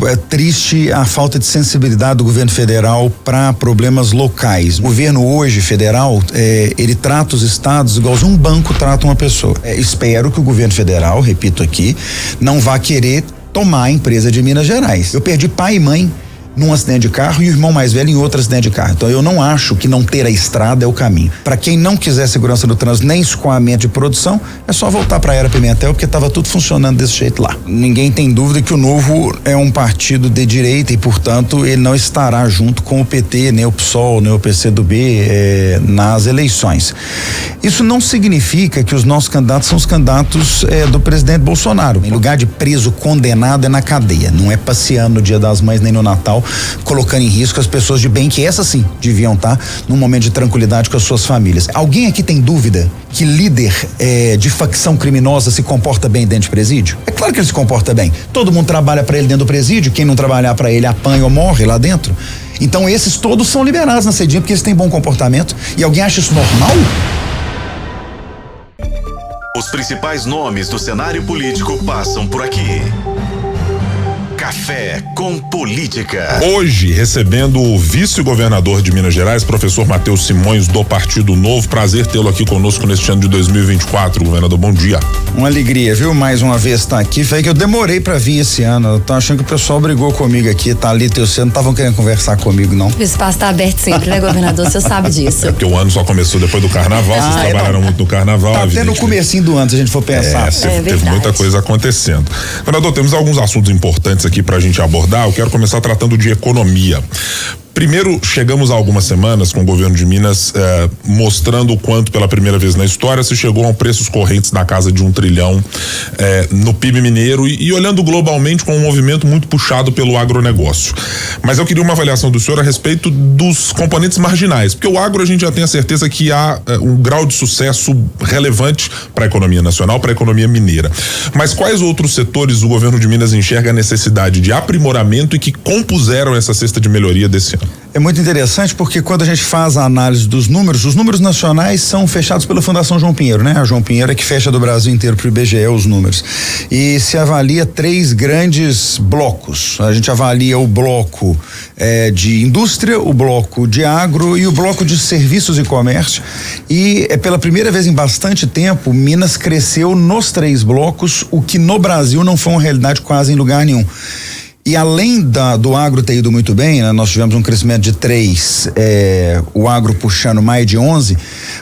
é triste a falta de sensibilidade do governo federal para problemas locais. O governo hoje federal, ele trata os estados igualzinho um banco trata uma pessoa. Espero que o governo federal, repito aqui, não vá querer tomar a empresa de Minas Gerais. Eu perdi pai e mãe num acidente de carro e o irmão mais velho em outro acidente de carro. Então eu não acho que não ter a estrada é o caminho. Para quem não quiser segurança do trânsito nem escoamento de produção, é só voltar para a Era Pimentel, porque estava tudo funcionando desse jeito lá. Ninguém tem dúvida que o Novo é um partido de direita e, portanto, ele não estará junto com o PT, nem o PSOL, nem o PCdoB nas eleições. Isso não significa que os nossos candidatos são os candidatos do presidente Bolsonaro. Em lugar de preso condenado é na cadeia, não é passeando no Dia das Mães nem no Natal, colocando em risco as pessoas de bem, que essas sim deviam estar num momento de tranquilidade com as suas famílias. Alguém aqui tem dúvida que líder de facção criminosa se comporta bem dentro de presídio? É claro que ele se comporta bem. Todo mundo trabalha para ele dentro do presídio, quem não trabalhar para ele apanha ou morre lá dentro. Então esses todos são liberados na cedinha porque eles têm bom comportamento. E alguém acha isso normal? Os principais nomes do cenário político passam por aqui. Café com Política. Hoje, recebendo o vice-governador de Minas Gerais, professor Matheus Simões, do Partido Novo. Prazer tê-lo aqui conosco neste ano de 2024, governador. Bom dia. Uma alegria, viu? Mais uma vez estar aqui. Foi que eu demorei pra vir esse ano. Eu tô achando que o pessoal brigou comigo aqui, tá ali, não estavam querendo conversar comigo, não. O espaço tá aberto sempre, né, governador? Você sabe disso. É porque o ano só começou depois do carnaval, vocês trabalharam muito no carnaval. Tá até no comecinho do ano, se a gente for pensar. Teve muita coisa acontecendo. Governador, temos alguns assuntos importantes aqui pra gente abordar. Eu quero começar tratando de economia. Primeiro, chegamos há algumas semanas com o governo de Minas mostrando o quanto, pela primeira vez na história, se chegou a preços correntes na casa de 1 trilhão no PIB mineiro e olhando globalmente com um movimento muito puxado pelo agronegócio. Mas eu queria uma avaliação do senhor a respeito dos componentes marginais, porque o agro a gente já tem a certeza que há um grau de sucesso relevante para a economia nacional, para a economia mineira. Mas quais outros setores o governo de Minas enxerga a necessidade de aprimoramento e que compuseram essa cesta de melhoria desse ano? É muito interessante porque quando a gente faz a análise dos números, os números nacionais são fechados pela Fundação João Pinheiro, né? A João Pinheiro é que fecha do Brasil inteiro pro IBGE os números. E se avalia 3 grandes blocos. A gente avalia o bloco de indústria, o bloco de agro e o bloco de serviços e comércio. E pela primeira vez em bastante tempo, Minas cresceu nos 3 blocos, o que no Brasil não foi uma realidade quase em lugar nenhum. E além do agro ter ido muito bem, né, nós tivemos um crescimento de 3, o agro puxando mais de 11,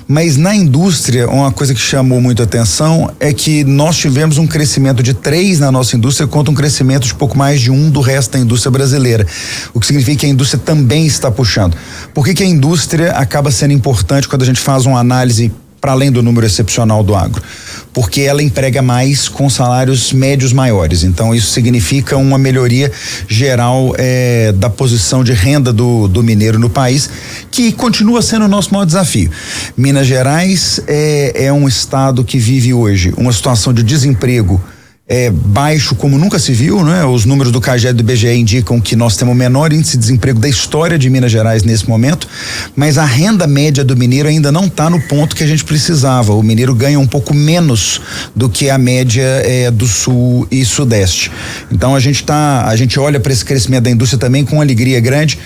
mas na indústria, uma coisa que chamou muito a atenção é que nós tivemos um crescimento de 3 na nossa indústria contra um crescimento de pouco mais de 1 do resto da indústria brasileira, o que significa que a indústria também está puxando. Por que a indústria acaba sendo importante quando a gente faz uma análise para além do número excepcional do agro? Porque ela emprega mais com salários médios maiores. Então isso significa uma melhoria geral da posição de renda do mineiro no país, que continua sendo o nosso maior desafio. Minas Gerais é um estado que vive hoje uma situação de desemprego baixo como nunca se viu, né? Os números do CAGED e do IBGE indicam que nós temos o menor índice de desemprego da história de Minas Gerais nesse momento, mas a renda média do mineiro ainda não está no ponto que a gente precisava. O mineiro ganha um pouco menos do que a média do sul e sudeste. Então a gente olha para esse crescimento da indústria também com uma alegria grande.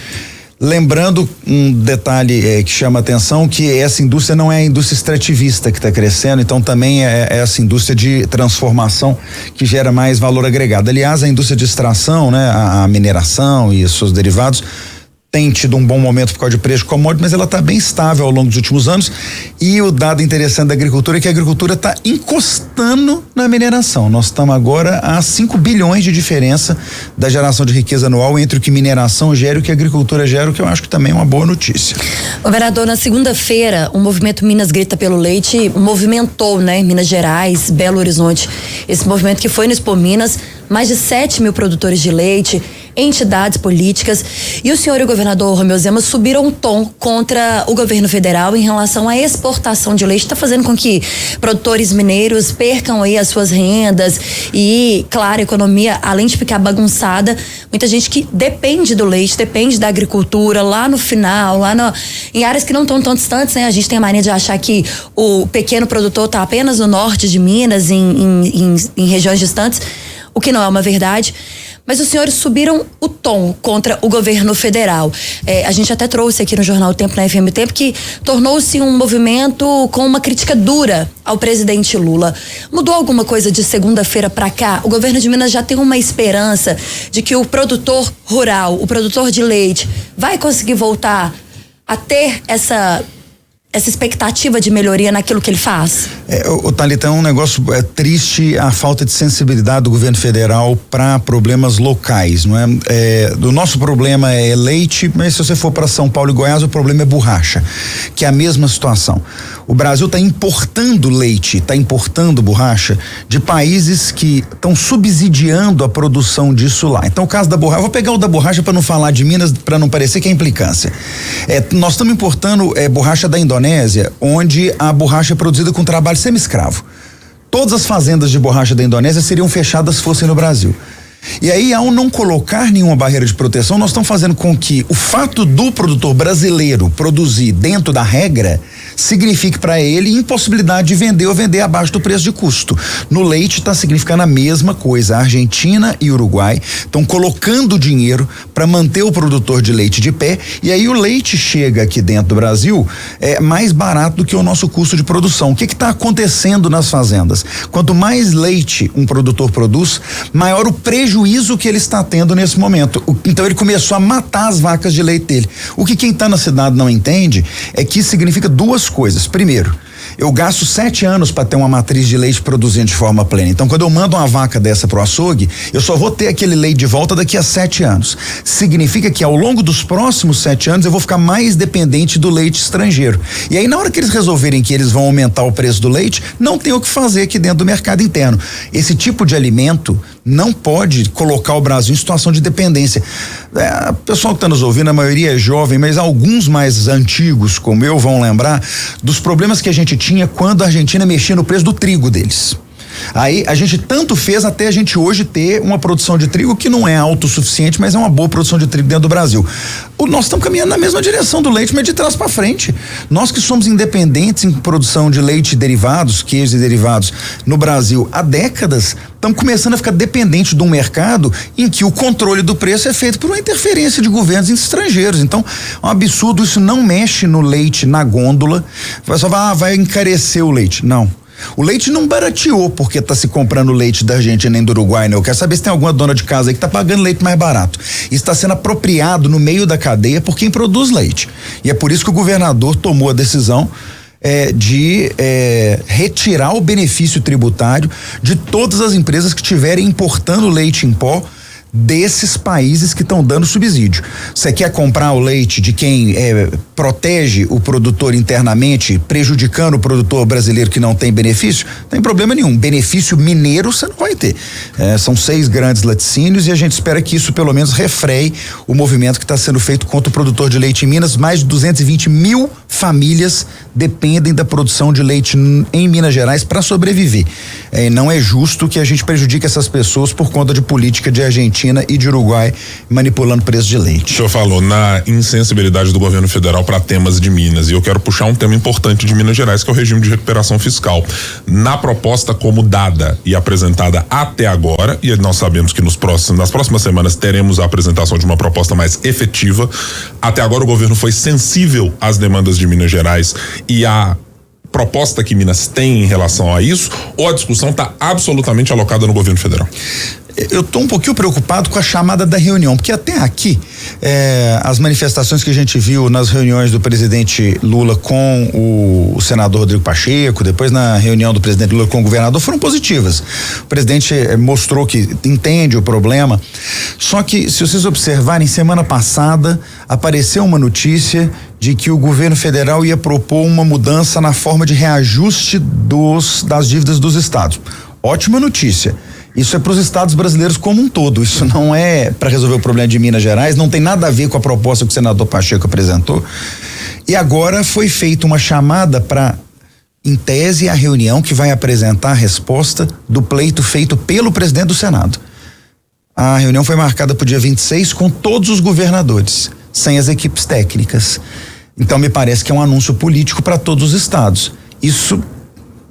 Lembrando um detalhe que chama atenção, que essa indústria não é a indústria extrativista que está crescendo, então também é essa indústria de transformação que gera mais valor agregado. Aliás, a indústria de extração, né, a mineração e os seus derivados tem tido um bom momento por causa de preço de commodity, mas ela está bem estável ao longo dos últimos anos. E o dado interessante da agricultura é que a agricultura está encostando na mineração. Nós estamos agora a 5 bilhões de diferença da geração de riqueza anual entre o que mineração gera e o que a agricultura gera, o que eu acho que também é uma boa notícia. Governador, na segunda-feira, o movimento Minas Grita pelo Leite movimentou, né, Minas Gerais, Belo Horizonte. Esse movimento que foi no Expo Minas, mais de 7 mil produtores de leite, entidades políticas, e o senhor e o governador Romeu Zema subiram um tom contra o governo federal em relação à exportação de leite, está fazendo com que produtores mineiros percam aí as suas rendas e, claro, a economia, além de ficar bagunçada, muita gente que depende do leite, depende da agricultura, lá no final, em áreas que não estão tão distantes, né? A gente tem a mania de achar que o pequeno produtor está apenas no norte de Minas, em regiões distantes, o que não é uma verdade. Mas os senhores subiram o tom contra o governo federal. A gente até trouxe aqui no Jornal Tempo, na FM Tempo, que tornou-se um movimento com uma crítica dura ao presidente Lula. Mudou alguma coisa de segunda-feira para cá? O governo de Minas já tem uma esperança de que o produtor rural, o produtor de leite, vai conseguir voltar a ter essa expectativa de melhoria naquilo que ele faz? Thalita, é um negócio triste a falta de sensibilidade do governo federal para problemas locais, não é? O nosso problema é leite, mas se você for para São Paulo e Goiás, o problema é borracha, que é a mesma situação. O Brasil está importando leite, está importando borracha de países que estão subsidiando a produção disso lá. Então, o caso da borracha, vou pegar o da borracha para não falar de Minas, para não parecer que é implicância. Nós estamos importando borracha da Indonésia, onde a borracha é produzida com trabalho semi-escravo. Todas as fazendas de borracha da Indonésia seriam fechadas se fossem no Brasil. E aí, ao não colocar nenhuma barreira de proteção, nós estamos fazendo com que o fato do produtor brasileiro produzir dentro da regra signifique para ele impossibilidade de vender ou vender abaixo do preço de custo. No leite está significando a mesma coisa. A Argentina e Uruguai estão colocando dinheiro para manter o produtor de leite de pé, e aí o leite chega aqui dentro do Brasil mais barato do que o nosso custo de produção. O que está acontecendo nas fazendas? Quanto mais leite um produtor produz, maior o prejuízo que ele está tendo nesse momento. Então ele começou a matar as vacas de leite dele. O que quem está na cidade não entende é que isso significa duas coisas. Primeiro, eu gasto 7 anos para ter uma matriz de leite produzindo de forma plena. Então, quando eu mando uma vaca dessa pro açougue, eu só vou ter aquele leite de volta daqui a 7 anos. Significa que ao longo dos próximos 7 anos eu vou ficar mais dependente do leite estrangeiro. E aí, na hora que eles resolverem que eles vão aumentar o preço do leite, não tem o que fazer aqui dentro do mercado interno. Esse tipo de alimento não pode colocar o Brasil em situação de dependência. O pessoal que está nos ouvindo, a maioria é jovem, mas alguns mais antigos, como eu, vão lembrar dos problemas que a gente tinha quando a Argentina mexia no preço do trigo deles. Aí a gente tanto fez até a gente hoje ter uma produção de trigo que não é autossuficiente, mas é uma boa produção de trigo dentro do Brasil. Nós estamos caminhando na mesma direção do leite, mas de trás para frente. Nós que somos independentes em produção de leite e derivados, queijos e derivados no Brasil há décadas, estamos começando a ficar dependentes de um mercado em que o controle do preço é feito por uma interferência de governos estrangeiros. Então, é um absurdo, isso não mexe no leite na gôndola. Vai encarecer o leite. Não. O leite não barateou porque está se comprando leite da Argentina nem do Uruguai, né? Eu quero saber se tem alguma dona de casa aí que está pagando leite mais barato. Isso está sendo apropriado no meio da cadeia por quem produz leite. E é por isso que o governador tomou a decisão de retirar o benefício tributário de todas as empresas que estiverem importando leite em pó desses países que estão dando subsídio. Você quer comprar o leite de quem protege o produtor internamente, prejudicando o produtor brasileiro que não tem benefício? Não tem problema nenhum. Benefício mineiro você não vai ter. São 6 grandes laticínios e a gente espera que isso pelo menos refreie o movimento que está sendo feito contra o produtor de leite em Minas. Mais de 220 mil famílias dependem da produção de leite em Minas Gerais para sobreviver. Não é justo que a gente prejudique essas pessoas por conta de política de Argentina e de Uruguai manipulando preço de leite. O senhor falou na insensibilidade do governo federal para temas de Minas, e eu quero puxar um tema importante de Minas Gerais, que é o regime de recuperação fiscal. Na proposta como dada e apresentada até agora, e nós sabemos que nas próximas semanas teremos a apresentação de uma proposta mais efetiva, até agora o governo foi sensível às demandas de Minas Gerais e a proposta que Minas tem em relação a isso, ou a discussão está absolutamente alocada no governo federal? Eu estou um pouquinho preocupado com a chamada da reunião, porque até aqui as manifestações que a gente viu nas reuniões do presidente Lula com o senador Rodrigo Pacheco, depois na reunião do presidente Lula com o governador, foram positivas. O presidente mostrou que entende o problema, só que se vocês observarem, semana passada apareceu uma notícia de que o governo federal ia propor uma mudança na forma de reajuste das dívidas dos estados. Ótima notícia. Isso é para os estados brasileiros como um todo. Isso não é para resolver o problema de Minas Gerais, não tem nada a ver com a proposta que o senador Pacheco apresentou. E agora foi feita uma chamada para, em tese, a reunião que vai apresentar a resposta do pleito feito pelo presidente do Senado. A reunião foi marcada para o dia 26 com todos os governadores, sem as equipes técnicas. Então me parece que é um anúncio político para todos os estados. Isso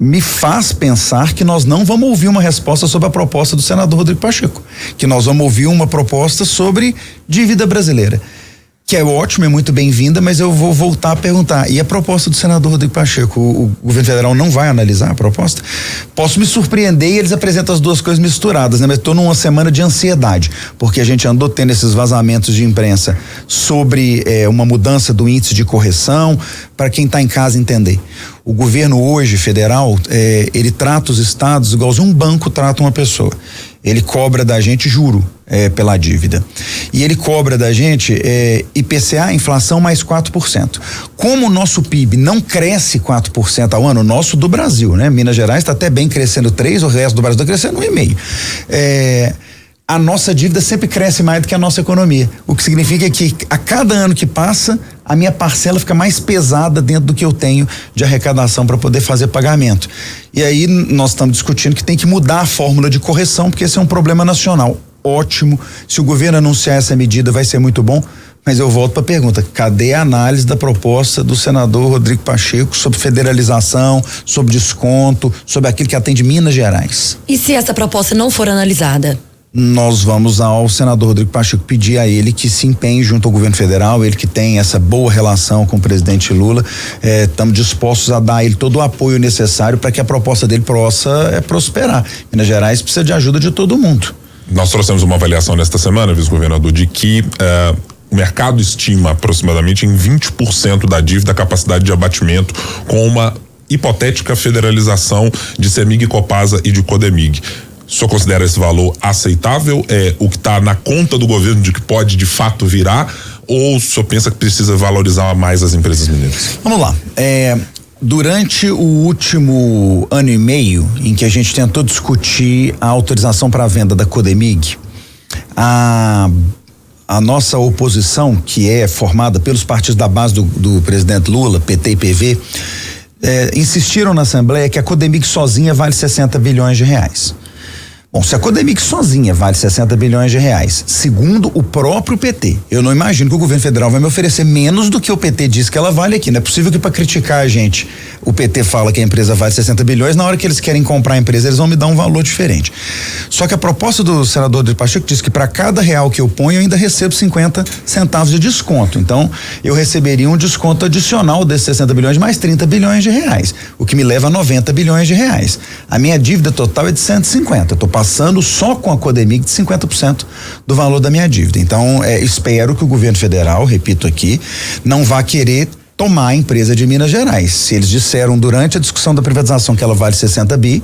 me faz pensar que nós não vamos ouvir uma resposta sobre a proposta do senador Rodrigo Pacheco, que nós vamos ouvir uma proposta sobre dívida brasileira, que é ótimo, é muito bem-vinda, mas eu vou voltar a perguntar, e a proposta do senador Rodrigo Pacheco, o governo federal não vai analisar a proposta? Posso me surpreender e eles apresentam as duas coisas misturadas, né? Mas estou numa semana de ansiedade, porque a gente andou tendo esses vazamentos de imprensa sobre uma mudança do índice de correção, para quem está em casa entender. O governo hoje, federal, ele trata os estados igualzinho um banco trata uma pessoa. Ele cobra da gente juro pela dívida. E ele cobra da gente IPCA, inflação mais 4%. Como o nosso PIB não cresce 4% ao ano, o nosso do Brasil, né? Minas Gerais está até bem crescendo 3%, o resto do Brasil está crescendo 1,5%. A nossa dívida sempre cresce mais do que a nossa economia. O que significa que a cada ano que passa, a minha parcela fica mais pesada dentro do que eu tenho de arrecadação para poder fazer pagamento. E aí nós estamos discutindo que tem que mudar a fórmula de correção, porque esse é um problema nacional. Ótimo. Se o governo anunciar essa medida, vai ser muito bom. Mas eu volto para a pergunta: cadê a análise da proposta do senador Rodrigo Pacheco sobre federalização, sobre desconto, sobre aquilo que atende Minas Gerais? E se essa proposta não for analisada? Nós vamos ao senador Rodrigo Pacheco pedir a ele que se empenhe junto ao governo federal, ele que tem essa boa relação com o presidente Lula, estamos dispostos a dar a ele todo o apoio necessário para que a proposta dele possa prosperar. Minas Gerais precisa de ajuda de todo mundo. Nós trouxemos uma avaliação nesta semana, vice-governador, de que o mercado estima aproximadamente em 20% da dívida a capacidade de abatimento com uma hipotética federalização de CEMIG, Copasa e de Codemig. O senhor considera esse valor aceitável? É o que está na conta do governo de que pode de fato virar? Ou o senhor pensa que precisa valorizar mais as empresas mineiras? Vamos lá. Durante o último ano e meio, em que a gente tentou discutir a autorização para a venda da Codemig, a nossa oposição, que é formada pelos partidos da base do presidente Lula, PT e PV, insistiram na Assembleia que a Codemig sozinha vale 60 bilhões de reais. Bom, se a Codemig sozinha vale 60 bilhões de reais, segundo o próprio PT, eu não imagino que o governo federal vai me oferecer menos do que o PT diz que ela vale aqui. Não é possível que para criticar a gente, o PT fala que a empresa vale 60 bilhões, na hora que eles querem comprar a empresa, eles vão me dar um valor diferente. Só que a proposta do senador Rodrigo Pacheco diz que para cada real que eu ponho, eu ainda recebo 50 centavos de desconto. Então, eu receberia um desconto adicional desses 60 bilhões mais 30 bilhões de reais, o que me leva a 90 bilhões de reais. A minha dívida total é de 150. Eu tô passando só com a Codemig de 50% do valor da minha dívida. Então, espero que o governo federal, repito aqui, não vá querer tomar a empresa de Minas Gerais. Se eles disseram durante a discussão da privatização que ela vale 60 bi,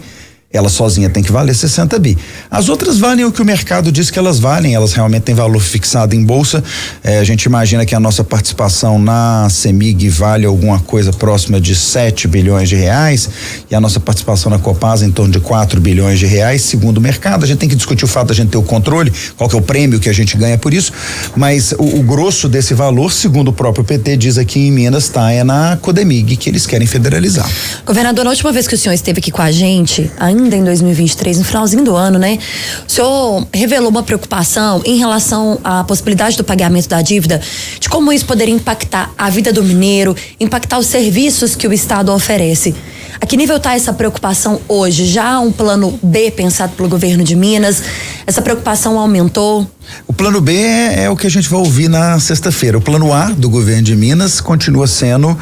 ela sozinha tem que valer 60 bi. As outras valem o que o mercado diz que elas valem, elas realmente têm valor fixado em bolsa. A gente imagina que a nossa participação na CEMIG vale alguma coisa próxima de 7 bilhões de reais e a nossa participação na Copasa em torno de 4 bilhões de reais, segundo o mercado. A gente tem que discutir o fato da gente ter o controle, qual que é o prêmio que a gente ganha por isso, mas o grosso desse valor, segundo o próprio PT diz aqui em Minas, é na Codemig, que eles querem federalizar. Governador, na última vez que o senhor esteve aqui com a gente, ainda em 2023, no finalzinho do ano, né? O senhor revelou uma preocupação em relação à possibilidade do pagamento da dívida, de como isso poderia impactar a vida do mineiro, impactar os serviços que o Estado oferece. A que nível está essa preocupação hoje? Já há um plano B pensado pelo governo de Minas? Essa preocupação aumentou? O plano B é o que a gente vai ouvir na sexta-feira. O plano A do governo de Minas continua sendo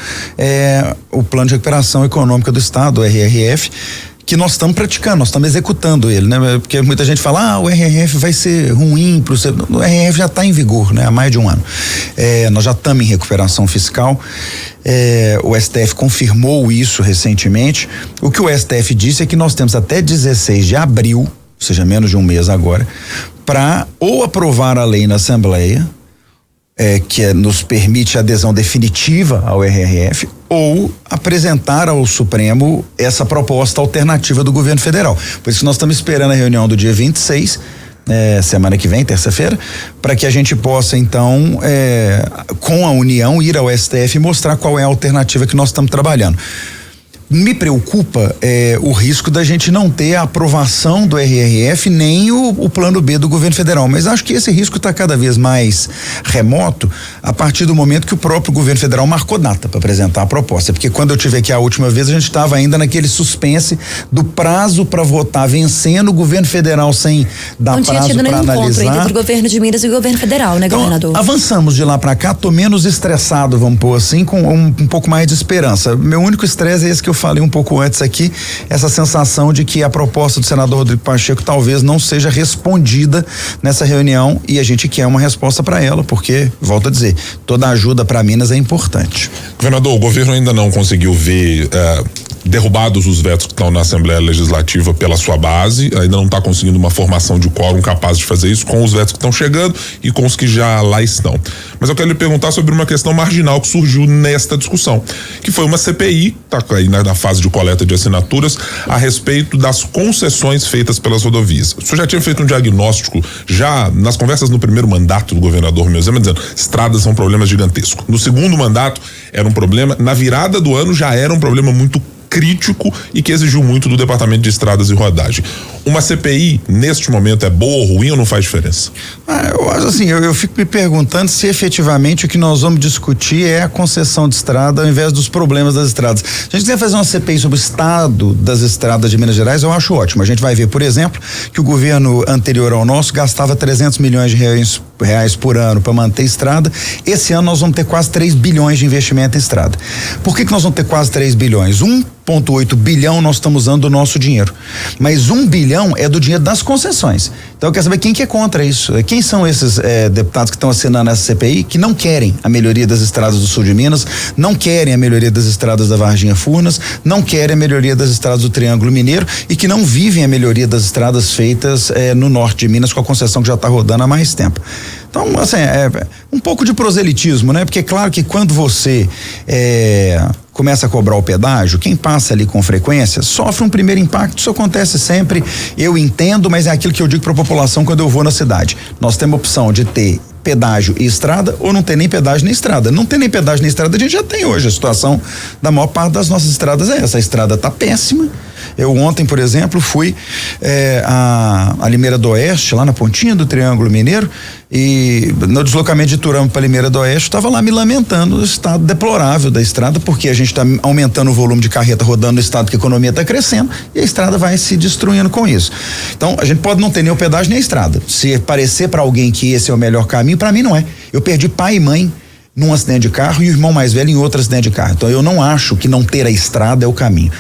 o plano de recuperação econômica do Estado, o RRF, que nós estamos praticando, nós estamos executando ele, né? Porque muita gente fala, o RRF vai ser ruim pro o RRF já está em vigor, né? Há mais de um ano. Nós já estamos em recuperação fiscal, o STF confirmou isso recentemente. O que o STF disse é que nós temos até 16 de abril, ou seja, menos de um mês agora, para ou aprovar a lei na Assembleia, que nos permite adesão definitiva ao RRF, ou apresentar ao Supremo essa proposta alternativa do governo federal. Por isso que nós estamos esperando a reunião do dia 26, semana que vem, terça-feira, para que a gente possa então, com a União, ir ao STF e mostrar qual é a alternativa que nós estamos trabalhando. Me preocupa o risco da gente não ter a aprovação do RRF nem o plano B do governo federal, mas acho que esse risco está cada vez mais remoto a partir do momento que o próprio governo federal marcou data para apresentar a proposta, porque quando eu tive aqui a última vez a gente estava ainda naquele suspense do prazo para votar vencendo o governo federal sem dar prazo para analisar. Não tinha tido nenhum encontro entre o governo de Minas e o governo federal, né, governador? Avançamos de lá para cá, tô menos estressado, vamos pôr assim, com um pouco mais de esperança. Meu único estresse é esse que eu falei um pouco antes aqui, essa sensação de que a proposta do senador Rodrigo Pacheco talvez não seja respondida nessa reunião e a gente quer uma resposta para ela, porque, volto a dizer, toda ajuda para Minas é importante. Governador, o governo ainda não conseguiu ver derrubados os vetos que estão na Assembleia Legislativa pela sua base, ainda não está conseguindo uma formação de quórum capaz de fazer isso com os vetos que estão chegando e com os que já lá estão. Mas eu quero lhe perguntar sobre uma questão marginal que surgiu nesta discussão, que foi uma CPI, tá aí na fase de coleta de assinaturas, a respeito das concessões feitas pelas rodovias. O senhor já tinha feito um diagnóstico, já nas conversas no primeiro mandato do governador Meuzema, dizendo, estradas são um problema gigantesco. No segundo mandato era um problema, na virada do ano já era um problema muito crítico e que exigiu muito do Departamento de Estradas e Rodagem. Uma CPI, neste momento, é boa ou ruim ou não faz diferença? Eu acho assim, eu fico me perguntando se efetivamente o que nós vamos discutir é a concessão de estrada ao invés dos problemas das estradas. Se a gente quiser fazer uma CPI sobre o estado das estradas de Minas Gerais, eu acho ótimo. A gente vai ver, por exemplo, que o governo anterior ao nosso gastava 300 milhões de reais por ano para manter estrada. Esse ano nós vamos ter quase 3 bilhões de investimento em estrada. Por que nós vamos ter quase 3 bilhões? 1,8 bilhão nós estamos usando do nosso dinheiro, mas 1 bilhão é do dinheiro das concessões. Então eu quero saber quem que é contra isso, quem são esses deputados que estão assinando essa CPI que não querem a melhoria das estradas do sul de Minas, não querem a melhoria das estradas da Varginha Furnas, não querem a melhoria das estradas do Triângulo Mineiro e que não vivem a melhoria das estradas feitas no norte de Minas com a concessão que já está rodando há mais tempo. Então, assim, é um pouco de proselitismo, né? Porque é claro que quando você começa a cobrar o pedágio, quem passa ali com frequência sofre um primeiro impacto, isso acontece sempre, eu entendo, mas é aquilo que eu digo para a população quando eu vou na cidade. Nós temos a opção de ter pedágio e estrada ou não ter nem pedágio nem estrada. Não ter nem pedágio nem estrada a gente já tem hoje. A situação da maior parte das nossas estradas é essa. A estrada tá péssima. Eu ontem, por exemplo, fui a Limeira do Oeste, lá na pontinha do Triângulo Mineiro, e no deslocamento de Turama para Limeira do Oeste, estava lá me lamentando o estado deplorável da estrada, porque a gente está aumentando o volume de carreta rodando no estado que a economia está crescendo e a estrada vai se destruindo com isso. Então, a gente pode não ter nem o pedágio nem a estrada. Se parecer para alguém que esse é o melhor caminho, para mim não é. Eu perdi pai e mãe num acidente de carro e o irmão mais velho em outro acidente de carro. Então eu não acho que não ter a estrada é o caminho.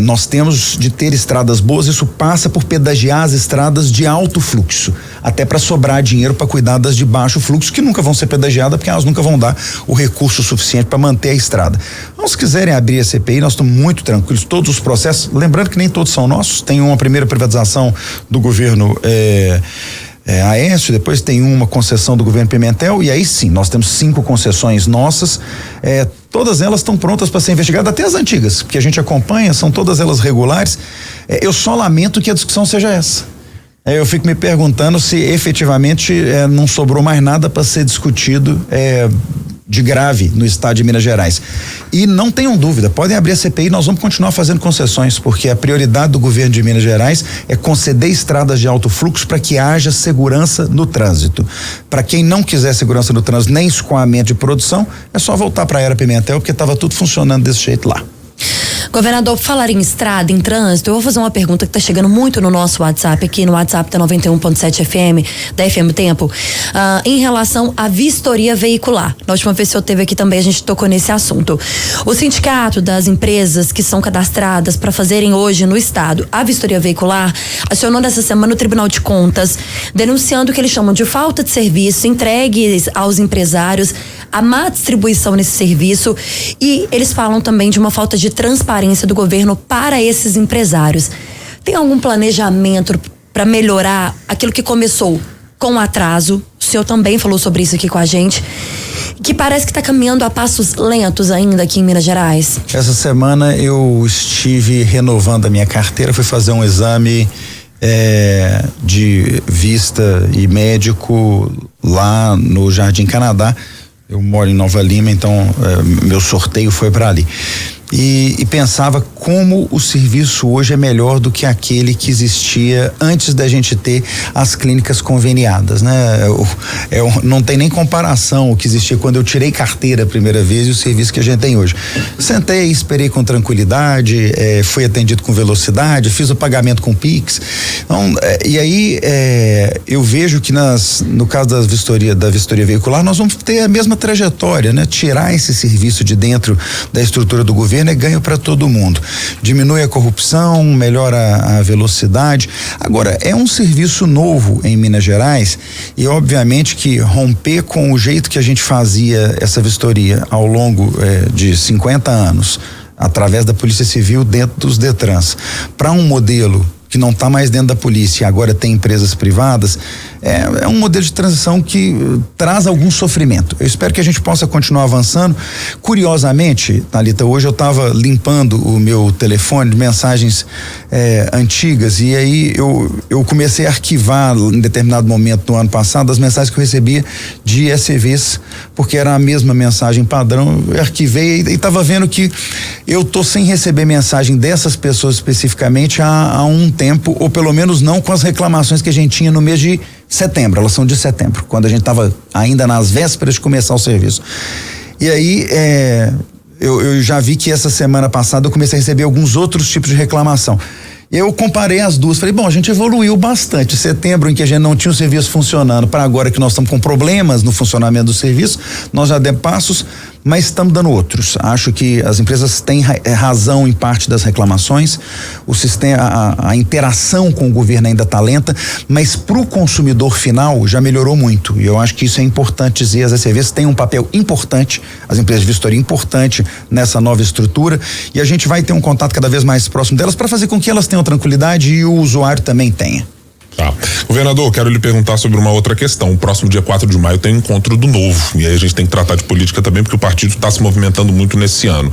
Nós temos de ter estradas boas, isso passa por pedagiar as estradas de alto fluxo, até para sobrar dinheiro para cuidar das de baixo fluxo, que nunca vão ser pedagiadas porque elas nunca vão dar o recurso suficiente para manter a estrada. Então, se quiserem abrir a CPI, nós estamos muito tranquilos, todos os processos, lembrando que nem todos são nossos, tem uma primeira privatização do governo Aécio, depois tem uma concessão do governo Pimentel e aí sim, nós temos 5 concessões nossas, todas elas estão prontas para ser investigadas, até as antigas, que a gente acompanha, são todas elas regulares. Eu só lamento que a discussão seja essa. Eu fico me perguntando se efetivamente não sobrou mais nada para ser discutido de grave no estado de Minas Gerais. E não tenham dúvida, podem abrir a CPI, nós vamos continuar fazendo concessões, porque a prioridade do governo de Minas Gerais é conceder estradas de alto fluxo para que haja segurança no trânsito. Para quem não quiser segurança no trânsito, nem escoamento de produção, é só voltar para a Era Pimentel, porque estava tudo funcionando desse jeito lá. Governador, falar em estrada, em trânsito, eu vou fazer uma pergunta que está chegando muito no nosso WhatsApp, aqui no WhatsApp da 91.7 FM, da FM Tempo, em relação à vistoria veicular. Na última vez que eu esteve aqui também, a gente tocou nesse assunto. O sindicato das empresas que são cadastradas para fazerem hoje no estado a vistoria veicular acionou nessa semana o Tribunal de Contas, denunciando o que eles chamam de falta de serviço entregues aos empresários, a má distribuição nesse serviço, e eles falam também de uma falta de transparência do governo para esses empresários. Tem algum planejamento para melhorar aquilo que começou com atraso? O senhor também falou sobre isso aqui com a gente, que parece que está caminhando a passos lentos ainda aqui em Minas Gerais. Essa semana eu estive renovando a minha carteira, fui fazer um exame de vista e médico lá no Jardim Canadá. Eu moro em Nova Lima, então meu sorteio foi para ali. e pensava como o serviço hoje é melhor do que aquele que existia antes da gente ter as clínicas conveniadas, né? Não tem nem comparação o que existia quando eu tirei carteira a primeira vez e o serviço que a gente tem hoje. Sentei, esperei com tranquilidade, fui atendido com velocidade, fiz o pagamento com Pix. Então, e aí eu vejo que no caso da vistoria veicular, nós vamos ter a mesma trajetória, né? Tirar esse serviço de dentro da estrutura do governo é ganho para todo mundo. Diminui a corrupção, melhora a velocidade. Agora, é um serviço novo em Minas Gerais e obviamente que romper com o jeito que a gente fazia essa vistoria ao longo de 50 anos, através da Polícia Civil dentro dos Detrans, para um modelo que não está mais dentro da polícia e agora tem empresas privadas, é um modelo de transição que traz algum sofrimento. Eu espero que a gente possa continuar avançando. Curiosamente, Thalita, hoje eu estava limpando o meu telefone de mensagens antigas e aí eu comecei a arquivar em determinado momento do ano passado as mensagens que eu recebia de SCVs, porque era a mesma mensagem padrão. Eu arquivei e estava vendo que eu tô sem receber mensagem dessas pessoas especificamente há um tempo, ou pelo menos não com as reclamações que a gente tinha no mês de setembro. Elas são de setembro, quando a gente estava ainda nas vésperas de começar o serviço. E aí eu já vi que essa semana passada eu comecei a receber alguns outros tipos de reclamação. Eu comparei as duas, falei, bom, a gente evoluiu bastante. Setembro, em que a gente não tinha o serviço funcionando, para agora que nós estamos com problemas no funcionamento do serviço, nós já demos passos, mas estamos dando outros. Acho que as empresas têm razão em parte das reclamações, o sistema, a interação com o governo ainda está lenta, mas para o consumidor final já melhorou muito. E eu acho que isso é importante dizer. As SCVs têm um papel importante, as empresas de vistoria importante nessa nova estrutura, e a gente vai ter um contato cada vez mais próximo delas para fazer com que elas tenham tranquilidade e o usuário também tenha. Tá. Governador, quero lhe perguntar sobre uma outra questão. O próximo dia 4 de maio tem um encontro do Novo, e aí a gente tem que tratar de política também, porque o partido está se movimentando muito nesse ano.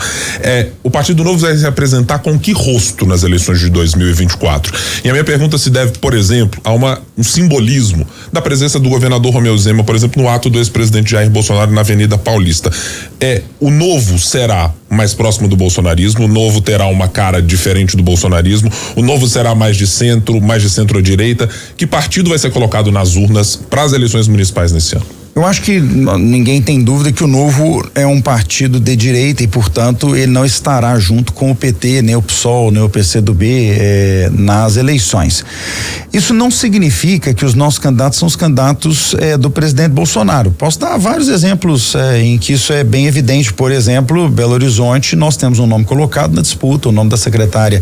O Partido Novo vai se apresentar com que rosto nas eleições de 2024? E a minha pergunta se deve, por exemplo, a um simbolismo da presença do governador Romeu Zema, por exemplo, no ato do ex-presidente Jair Bolsonaro na Avenida Paulista. O Novo será mais próximo do bolsonarismo, o Novo terá uma cara diferente do bolsonarismo, o Novo será mais de centro-direita. Que partido vai ser colocado nas urnas para as eleições municipais nesse ano? Eu acho que ninguém tem dúvida que o Novo é um partido de direita e, portanto, ele não estará junto com o PT, nem o PSOL, nem o PCdoB nas eleições. Isso não significa que os nossos candidatos são os candidatos do presidente Bolsonaro. Posso dar vários exemplos em que isso é bem evidente. Por exemplo, Belo Horizonte, nós temos um nome colocado na disputa, o nome da secretária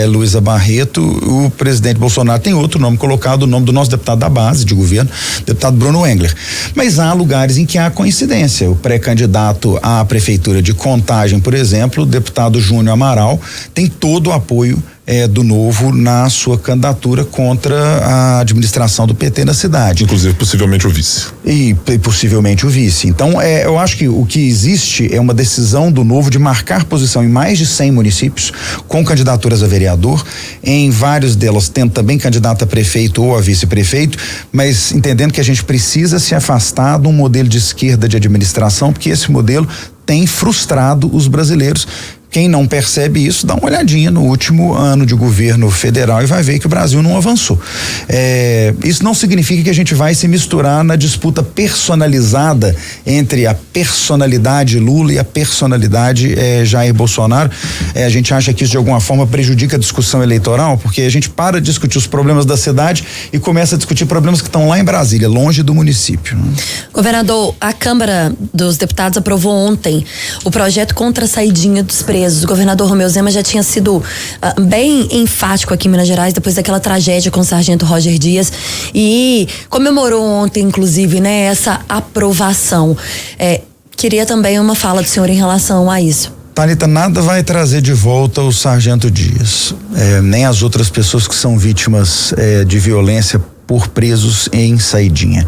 Luísa Barreto. O presidente Bolsonaro tem outro nome colocado, o nome do nosso deputado da base de governo, deputado Bruno Engler. Mas há lugares em que há coincidência. O pré-candidato à prefeitura de Contagem, por exemplo, o deputado Júnior Amaral, tem todo o apoio do Novo na sua candidatura contra a administração do PT na cidade. Inclusive, possivelmente o vice. E possivelmente o vice. Então, eu acho que o que existe é uma decisão do Novo de marcar posição em mais de 100 municípios, com candidaturas a vereador, em vários delas tendo também candidato a prefeito ou a vice-prefeito, mas entendendo que a gente precisa se afastar de um modelo de esquerda de administração, porque esse modelo tem frustrado os brasileiros. Quem não percebe isso, dá uma olhadinha no último ano de governo federal e vai ver que o Brasil não avançou. Isso não significa que a gente vai se misturar na disputa personalizada entre a personalidade Lula e a personalidade Jair Bolsonaro. A gente acha que isso de alguma forma prejudica a discussão eleitoral, porque a gente para de discutir os problemas da cidade e começa a discutir problemas que estão lá em Brasília, longe do município. Governador, a Câmara dos Deputados aprovou ontem o projeto contra a saidinha dos presos. O governador Romeu Zema já tinha sido bem enfático aqui em Minas Gerais depois daquela tragédia com o sargento Roger Dias e comemorou ontem, inclusive, essa aprovação. Queria também uma fala do senhor em relação a isso. Thalita, nada vai trazer de volta o sargento Dias, nem as outras pessoas que são vítimas de violência por presos em saidinha.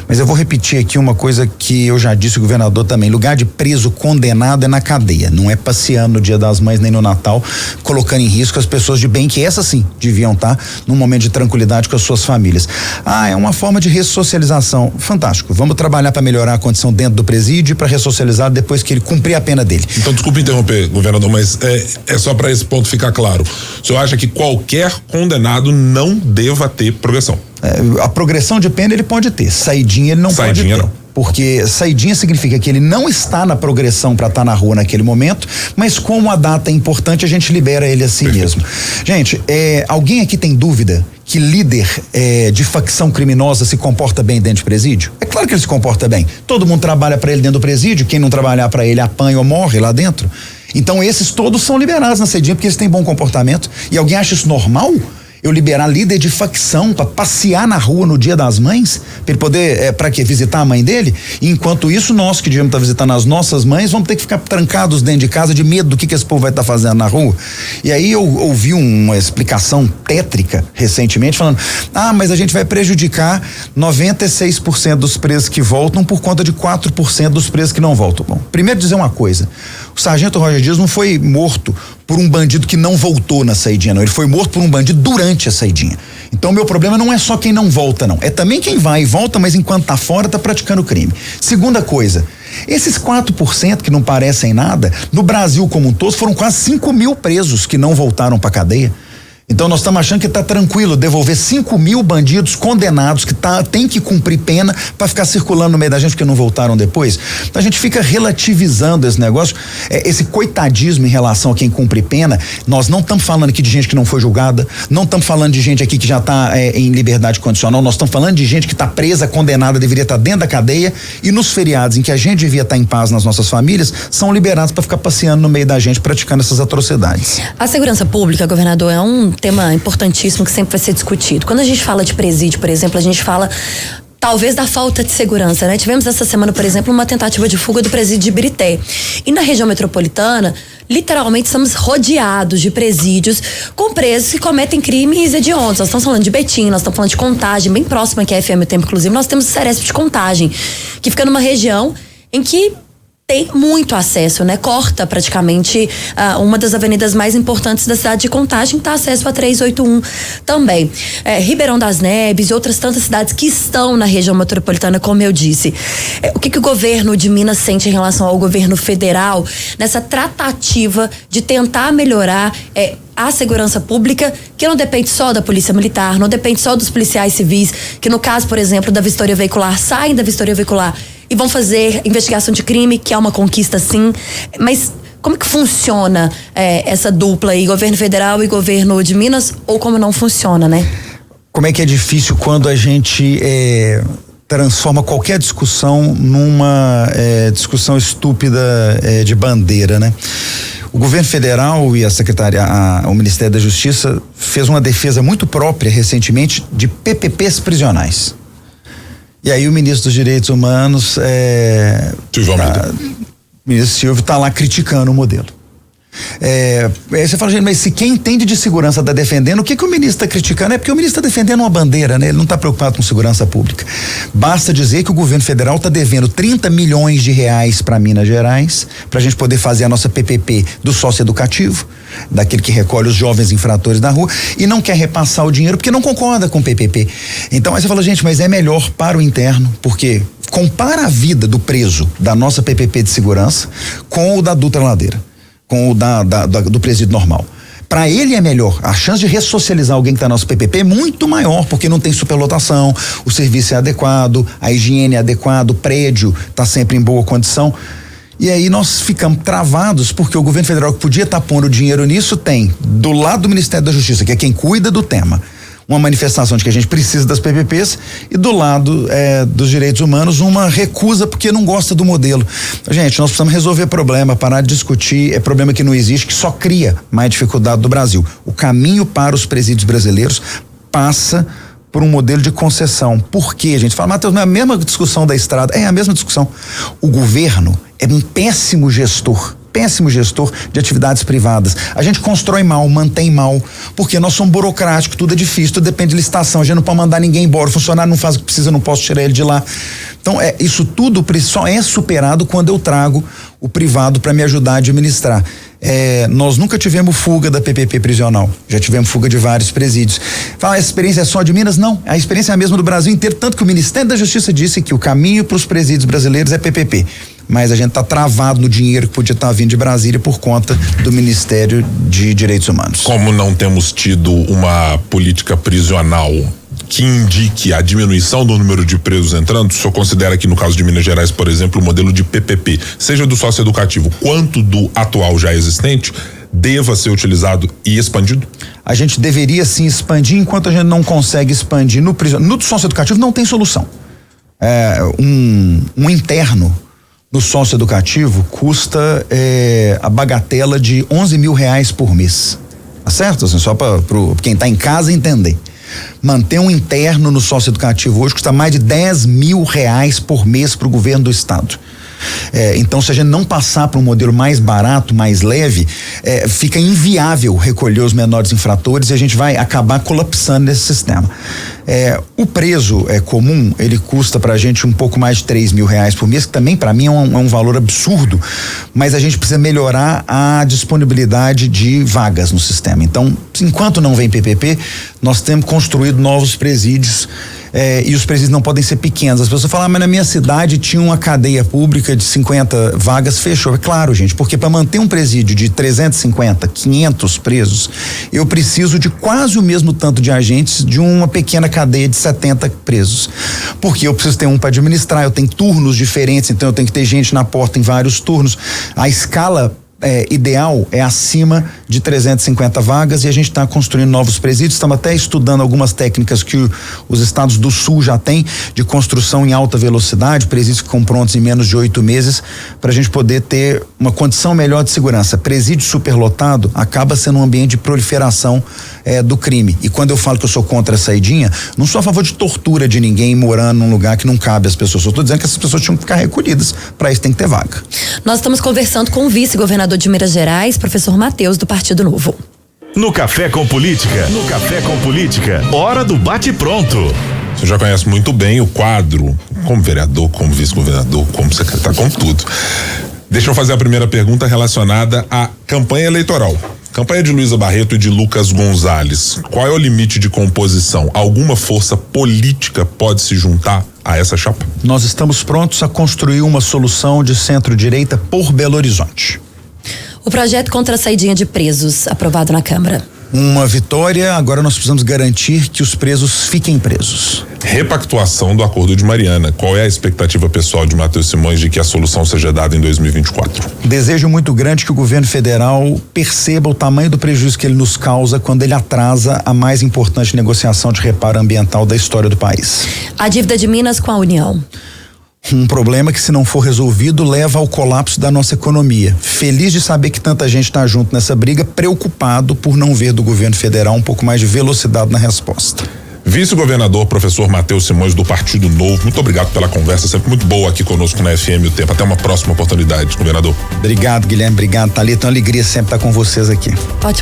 Mas eu vou repetir aqui uma coisa que eu já disse ao governador também: lugar de preso condenado é na cadeia, não é passeando no Dia das Mães nem no Natal, colocando em risco as pessoas de bem, que essas sim deviam estar num momento de tranquilidade com as suas famílias. É uma forma de ressocialização. Fantástico. Vamos trabalhar para melhorar a condição dentro do presídio e para ressocializar depois que ele cumprir a pena dele. Então, desculpe interromper, governador, mas é só para esse ponto ficar claro. O senhor acha que qualquer condenado não deva ter progressão? A progressão de pena ele pode ter, saidinha ele não pode ter. Não. Porque saidinha significa que ele não está na progressão para estar na rua naquele momento, mas como a data é importante, a gente libera ele assim mesmo. Gente, alguém aqui tem dúvida que líder de facção criminosa se comporta bem dentro de presídio? É claro que ele se comporta bem. Todo mundo trabalha para ele dentro do presídio, quem não trabalhar para ele apanha ou morre lá dentro. Então esses todos são liberados na saidinha porque eles têm bom comportamento. E alguém acha isso normal? Eu liberar líder de facção para passear na rua no Dia das Mães, para ele poder, para quê? Visitar a mãe dele? E enquanto isso, nós que devemos estar visitando as nossas mães, vamos ter que ficar trancados dentro de casa de medo do que esse povo vai estar fazendo na rua. E aí eu ouvi uma explicação tétrica recentemente falando: mas a gente vai prejudicar 96% dos presos que voltam por conta de 4% dos presos que não voltam. Bom, primeiro dizer uma coisa: o sargento Roger Dias não foi morto por um bandido que não voltou na saidinha, não. Ele foi morto por um bandido durante a saidinha. Então o meu problema não é só quem não volta, não. É também quem vai e volta, mas enquanto tá fora, tá praticando crime. Segunda coisa, esses 4% que não parecem nada, no Brasil como um todo, foram quase 5.000 presos que não voltaram pra cadeia. Então nós estamos achando que tá tranquilo devolver 5.000 bandidos condenados que tem que cumprir pena para ficar circulando no meio da gente porque não voltaram depois. Então a gente fica relativizando esse negócio, esse coitadismo em relação a quem cumpre pena. Nós não estamos falando aqui de gente que não foi julgada, não estamos falando de gente aqui que já está em liberdade condicional, nós estamos falando de gente que está presa, condenada, deveria estar dentro da cadeia, e nos feriados em que a gente devia estar em paz nas nossas famílias, são liberados para ficar passeando no meio da gente praticando essas atrocidades. A segurança pública, governador, é um tema importantíssimo que sempre vai ser discutido. Quando a gente fala de presídio, por exemplo, a gente fala talvez da falta de segurança, né? Tivemos essa semana, por exemplo, uma tentativa de fuga do presídio de Ibirité. E na região metropolitana, literalmente estamos rodeados de presídios com presos que cometem crimes hediondos. Nós estamos falando de Betim, nós estamos falando de Contagem, bem próxima aqui à FM o Tempo, inclusive, nós temos o Ceresp de Contagem, que fica numa região em que tem muito acesso, né? Corta praticamente uma das avenidas mais importantes da cidade de Contagem, tá acesso a 381 também. Ribeirão das Neves e outras tantas cidades que estão na região metropolitana, como eu disse. O que o governo de Minas sente em relação ao governo federal nessa tratativa de tentar melhorar a segurança pública, que não depende só da polícia militar, não depende só dos policiais civis, que no caso, por exemplo, da vistoria veicular, saem da vistoria veicular e vão fazer investigação de crime, que é uma conquista sim, mas como que funciona essa dupla aí, governo federal e governo de Minas, ou como não funciona, né? Como é que é difícil quando a gente transforma qualquer discussão numa discussão estúpida de bandeira, né? O governo federal e o Ministério da Justiça fez uma defesa muito própria recentemente de PPPs prisionais. E aí o ministro dos Direitos Humanos, o ministro Silvio, está lá criticando o modelo. Aí você fala, gente, mas se quem entende de segurança está defendendo, o que o ministro está criticando? É porque o ministro está defendendo uma bandeira, né? Ele não está preocupado com segurança pública. Basta dizer que o governo federal está devendo 30 milhões de reais para Minas Gerais, para a gente poder fazer a nossa PPP do sócio educativo, daquele que recolhe os jovens infratores da rua, e não quer repassar o dinheiro porque não concorda com o PPP. Então aí você fala, gente, mas é melhor para o interno, porque compara a vida do preso da nossa PPP de segurança com o da Dutra Ladeira, com o do presídio normal. Para ele é melhor. A chance de ressocializar alguém que está no nosso PPP é muito maior, porque não tem superlotação, o serviço é adequado, a higiene é adequada, o prédio está sempre em boa condição. E aí nós ficamos travados, porque o governo federal, que podia estar pondo dinheiro nisso, tem do lado do Ministério da Justiça, que é quem cuida do tema, uma manifestação de que a gente precisa das PPPs, e do lado dos direitos humanos uma recusa porque não gosta do modelo. Gente, nós precisamos resolver problema, parar de discutir problema que não existe, que só cria mais dificuldade do Brasil. O caminho para os presídios brasileiros passa por um modelo de concessão. Por quê, gente? Fala, Matheus, não é a mesma discussão da estrada? É a mesma discussão. O governo é um péssimo gestor péssimo gestor de atividades privadas. A gente constrói mal, mantém mal, porque nós somos burocráticos, tudo é difícil, tudo depende de licitação, a gente não pode mandar ninguém embora, o funcionário não faz o que precisa, não posso tirar ele de lá. Então, isso tudo só é superado quando eu trago o privado para me ajudar a administrar. Nós nunca tivemos fuga da PPP prisional, já tivemos fuga de vários presídios. Fala, a experiência é só de Minas? Não, a experiência é a mesma do Brasil inteiro, tanto que o Ministério da Justiça disse que o caminho para os presídios brasileiros é PPP. Mas a gente está travado no dinheiro que podia estar vindo de Brasília por conta do Ministério de Direitos Humanos. Como não temos tido uma política prisional que indique a diminuição do número de presos entrando, o senhor considera que no caso de Minas Gerais, por exemplo, o modelo de PPP, seja do socioeducativo quanto do atual já existente, deva ser utilizado e expandido? A gente deveria sim expandir, enquanto a gente não consegue expandir no socioeducativo, não tem solução. Um interno no socioeducativo custa a bagatela de R$11 mil por mês. Tá certo? Assim, só para quem está em casa entender. Manter um interno no socioeducativo hoje custa mais de R$10 mil por mês para o governo do estado. Então, se a gente não passar para um modelo mais barato, mais leve, fica inviável recolher os menores infratores e a gente vai acabar colapsando nesse sistema. O preso comum, ele custa pra gente um pouco mais de R$3 mil por mês, que também para mim é um valor absurdo, mas a gente precisa melhorar a disponibilidade de vagas no sistema. Então, enquanto não vem PPP, nós temos construído novos presídios. E os presídios não podem ser pequenos. As pessoas falam, mas na minha cidade tinha uma cadeia pública de 50 vagas, fechou. É claro, gente, porque para manter um presídio de 350, 500 presos, eu preciso de quase o mesmo tanto de agentes de uma pequena cadeia de 70 presos. Porque eu preciso ter um para administrar, eu tenho turnos diferentes, então eu tenho que ter gente na porta em vários turnos. A escala ideal é acima de 350 vagas e a gente está construindo novos presídios, estamos até estudando algumas técnicas que os estados do sul já têm de construção em alta velocidade, presídios que ficam prontos em menos de 8 meses, para a gente poder ter uma condição melhor de segurança. Presídio superlotado acaba sendo um ambiente de proliferação do crime, e quando eu falo que eu sou contra a saidinha, não sou a favor de tortura de ninguém morando num lugar que não cabe às pessoas, eu estou dizendo que essas pessoas tinham que ficar recolhidas, para isso tem que ter vaga. Nós estamos conversando com o vice-governador de Minas Gerais, professor Matheus, do Partido Novo. No Café com Política, hora do bate-pronto. Você já conhece muito bem o quadro, como vereador, como vice-governador, como secretário, como tudo. Deixa eu fazer a primeira pergunta relacionada à campanha eleitoral. Campanha de Luísa Barreto e de Lucas Gonzalez. Qual é o limite de composição? Alguma força política pode se juntar a essa chapa? Nós estamos prontos a construir uma solução de centro-direita por Belo Horizonte. O projeto contra a saidinha de presos, aprovado na Câmara. Uma vitória, agora nós precisamos garantir que os presos fiquem presos. Repactuação do Acordo de Mariana. Qual é a expectativa pessoal de Matheus Simões de que a solução seja dada em 2024? Desejo muito grande que o governo federal perceba o tamanho do prejuízo que ele nos causa quando ele atrasa a mais importante negociação de reparo ambiental da história do país. A dívida de Minas com a União. Um problema que, se não for resolvido, leva ao colapso da nossa economia. Feliz de saber que tanta gente está junto nessa briga, preocupado por não ver do governo federal um pouco mais de velocidade na resposta. Vice-governador, professor Matheus Simões, do Partido Novo, muito obrigado pela conversa, sempre muito boa aqui conosco na FM O Tempo. Até uma próxima oportunidade, governador. Obrigado, Guilherme, obrigado, Thalita, é uma alegria sempre estar com vocês aqui. Ótimo.